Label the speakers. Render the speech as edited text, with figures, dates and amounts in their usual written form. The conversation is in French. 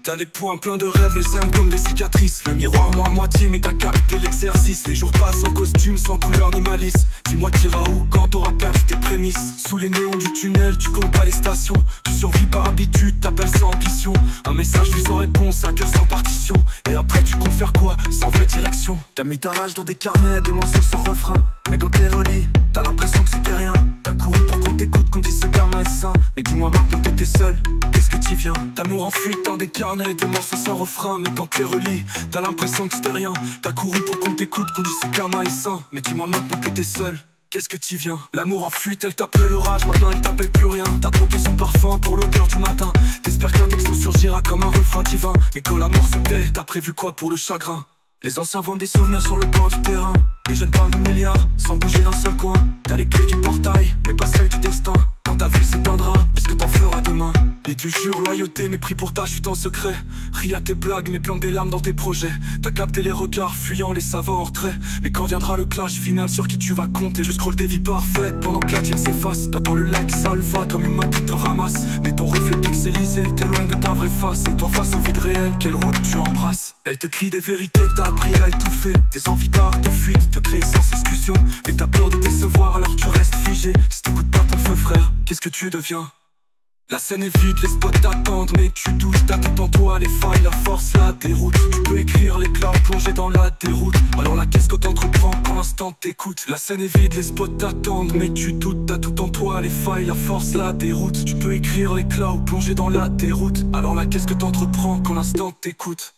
Speaker 1: T'as les poings pleins de rêves, les seins comme des cicatrices. Le miroir moi à moitié mais t'as capté l'exercice. Les jours passent sans costume, sans couleur ni malice. Dis-moi t'iras où quand t'auras perdu tes prémices. Sous les néons du tunnel, tu comptes pas les stations. Tu survis par habitude, t'appelles sans ambition. Un message visant réponse, un cœur sans partition. Et après tu comptes faire quoi, sans vraie direction. T'as mis ta rage dans des carnets, des morceaux sans refrain. Mais quand t'es relis, t'as l'impression que c'était rien. T'as couru pour qu'on t'écoute, qu'on dise ce gamin est sain. Mais dis-moi maintenant que t'étais seul, qu'est-ce que t'y viens? T'amour en fuite dans des carnets, des morceaux sans refrain. Mais quand t'es relis, t'as l'impression que c'était rien. T'as couru pour qu'on t'écoute, qu'on dise ce gamin est sain. Mais dis-moi maintenant que t'étais seul, qu'est-ce que t'y viens? L'amour en fuite, elle t'appelait l'orage, maintenant elle t'appelle plus rien. T'as troqué son parfum pour l'odeur du matin. T'espères qu'un texto surgira comme un refrain divin. Mais quand l'amour se tait, t'as prévu quoi pour le chagrin? Les anciens vendent des souvenirs sur le bord du terrain. Les jeunes parlent de milliards, sans bouger d'un seul coin. T'as les clés du portail, mais pas celles du destin. Quand ta vie s'éteindra, qu'est-ce que t'en feras demain? Et tu jures loyauté, mépris pour ta chute en secret. Ris à tes blagues, mais plante des larmes dans tes projets. T'as capté les regards fuyants, les savants en retrait. Mais quand viendra le clash final sur qui tu vas compter, je scroll des vies parfaites pendant que la tienne s'efface. T'attends le like, ça le va comme une main qui te ramasse. Mais ton reflet pixelisé, t'es loin de ta vraie face. Et toi face au vide réel, quelle route tu embrasses? Elle te crie des vérités que t'as appris à étouffer. Tes envies d'art, tes fuites, te créer sans exclusion. Et t'as peur de décevoir alors tu restes figé. Si t'écoutes pas ton feu frère, qu'est-ce que tu deviens? La scène est vide, les spots t'attendent, mais tu doutes, t'as tout en toi, les failles, la force, la déroute. Tu peux écrire l'éclat plongé dans la déroute. Alors là, qu'est-ce que t'entreprends quand l'instant t'écoute? La scène est vide, les spots t'attendent, mais tu doutes, t'as tout en toi, les failles, la force, la déroute. Tu peux écrire l'éclat ou plonger dans la déroute. Alors là, qu'est-ce que t'entreprends quand l'instant t'écoute?